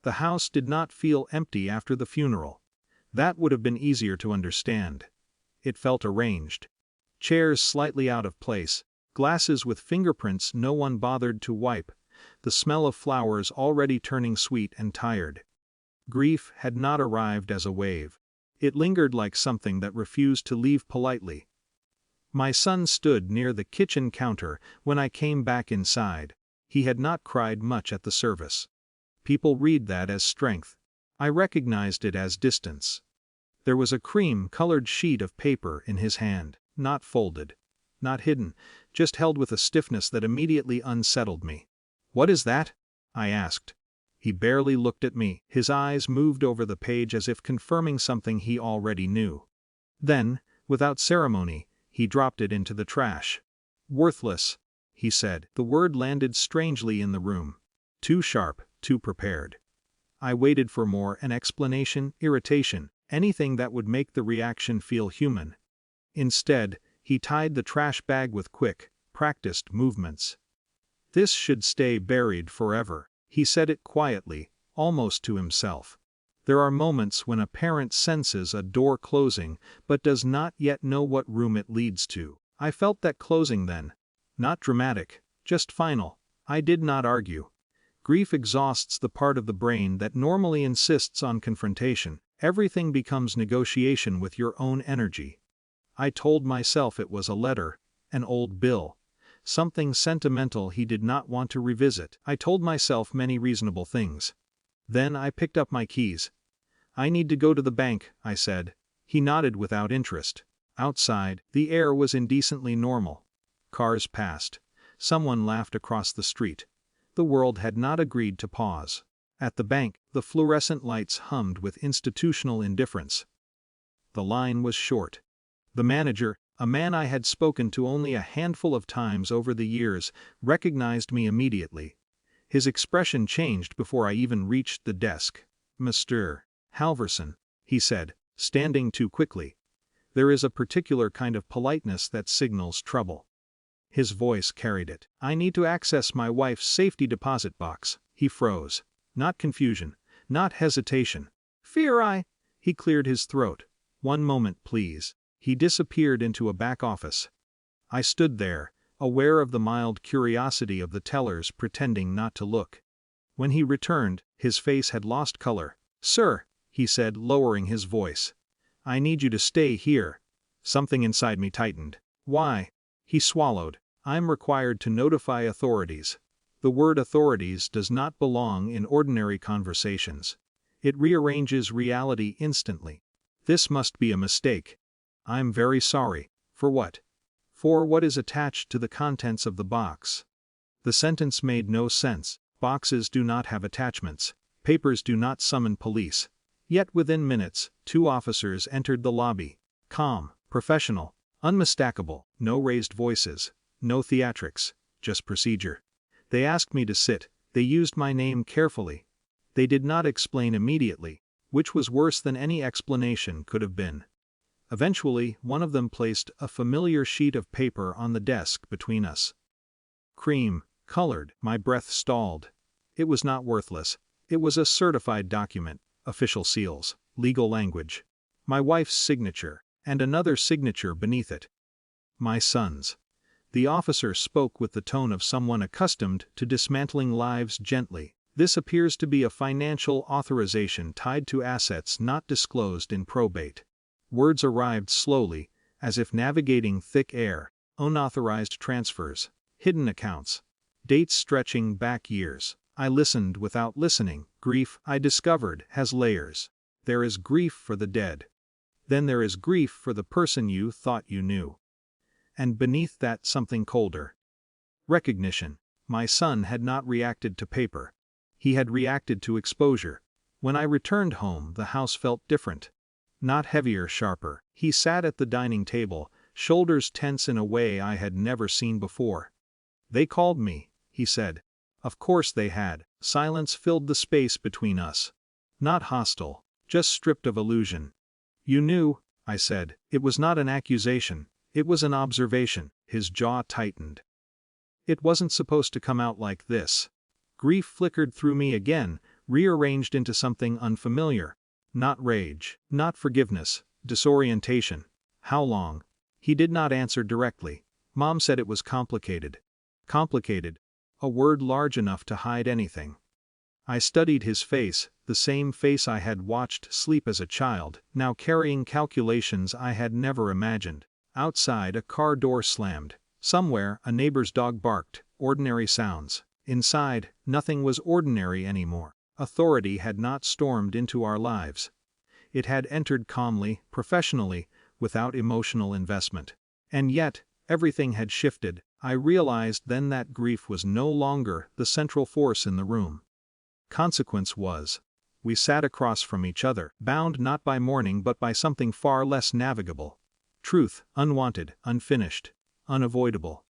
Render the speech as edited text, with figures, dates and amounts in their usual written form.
The house did not feel empty after the funeral. That would have been easier to understand. It felt arranged. Chairs slightly out of place, glasses with fingerprints no one bothered to wipe, the smell of flowers already turning sweet and tired. Grief had not arrived as a wave. It lingered like something that refused to leave politely. My son stood near the kitchen counter when I came back inside. He had not cried much at the service. People read that as strength. I recognized it as distance. There was a cream-colored sheet of paper in his hand, not folded, not hidden, just held with a stiffness that immediately unsettled me. "What is that?" I asked. He barely looked at me. His eyes moved over the page as if confirming something he already knew. Then, without ceremony, he dropped it into the trash. "Worthless," he said. The word landed strangely in the room. Too sharp, too prepared. I waited for more, an explanation, irritation, anything that would make the reaction feel human. Instead, he tied the trash bag with quick, practiced movements. "This should stay buried forever," he said it quietly, almost to himself. There are moments when a parent senses a door closing but does not yet know what room it leads to. I felt that closing then. Not dramatic, just final. I did not argue. Grief exhausts the part of the brain that normally insists on confrontation. Everything becomes negotiation with your own energy. I told myself it was a letter, an old bill, something sentimental he did not want to revisit. I told myself many reasonable things. Then I picked up my keys. "I need to go to the bank," I said. He nodded without interest. Outside, the air was indecently normal. Cars passed. Someone laughed across the street. The world had not agreed to pause. At the bank, the fluorescent lights hummed with institutional indifference. The line was short. The manager, a man I had spoken to only a handful of times over the years, recognized me immediately. His expression changed before I even reached the desk. "Mr. Halverson," he said, standing too quickly. There is a particular kind of politeness that signals trouble. His voice carried it. "I need to access my wife's safety deposit box." He froze. Not confusion, not hesitation. "Fear He cleared his throat. "One moment, please." He disappeared into a back office. I stood there, aware of the mild curiosity of the tellers pretending not to look. When he returned, his face had lost color. "Sir," he said, lowering his voice, "I need you to stay here." Something inside me tightened. "Why?" He swallowed. "I'm required to notify authorities." The word authorities does not belong in ordinary conversations. It rearranges reality instantly. "This must be a mistake." "I'm very sorry." "For what?" "For what is attached to the contents of the box." The sentence made no sense. Boxes do not have attachments. Papers do not summon police. Yet within minutes, 2 officers entered the lobby. Calm, professional, unmistakable, no raised voices, no theatrics, just procedure. They asked me to sit. They used my name carefully. They did not explain immediately, which was worse than any explanation could have been. Eventually, one of them placed a familiar sheet of paper on the desk between us. Cream-colored, my breath stalled. It was not worthless. It was a certified document, official seals, legal language. My wife's signature, and another signature beneath it. My son's. The officer spoke with the tone of someone accustomed to dismantling lives gently. "This appears to be a financial authorization tied to assets not disclosed in probate." Words arrived slowly, as if navigating thick air. Unauthorized transfers, hidden accounts, dates stretching back years. I listened without listening. Grief, I discovered, has layers. There is grief for the dead. Then there is grief for the person you thought you knew. And beneath that something colder. Recognition. My son had not reacted to paper. He had reacted to exposure. When I returned home, the house felt different. Not heavier, sharper. He sat at the dining table, shoulders tense in a way I had never seen before. "They called me," he said. Of course they had. Silence filled the space between us. Not hostile, just stripped of illusion. "You knew," I said. It was not an accusation. It was an observation. His jaw tightened. "It wasn't supposed to come out like this." Grief flickered through me again, rearranged into something unfamiliar. Not rage, not forgiveness, disorientation. How long? He did not answer directly. Mom said it was complicated. Complicated. A word large enough to hide anything. I studied his face, the same face I had watched sleep as a child, now carrying calculations I had never imagined. Outside, a car door slammed. Somewhere, a neighbor's dog barked. Ordinary sounds. Inside, nothing was ordinary anymore. Authority had not stormed into our lives. It had entered calmly, professionally, without emotional investment. And yet, everything had shifted. I realized then that grief was no longer the central force in the room. Consequence was. We sat across from each other, bound not by mourning but by something far less navigable. Truth, unwanted, unfinished, unavoidable.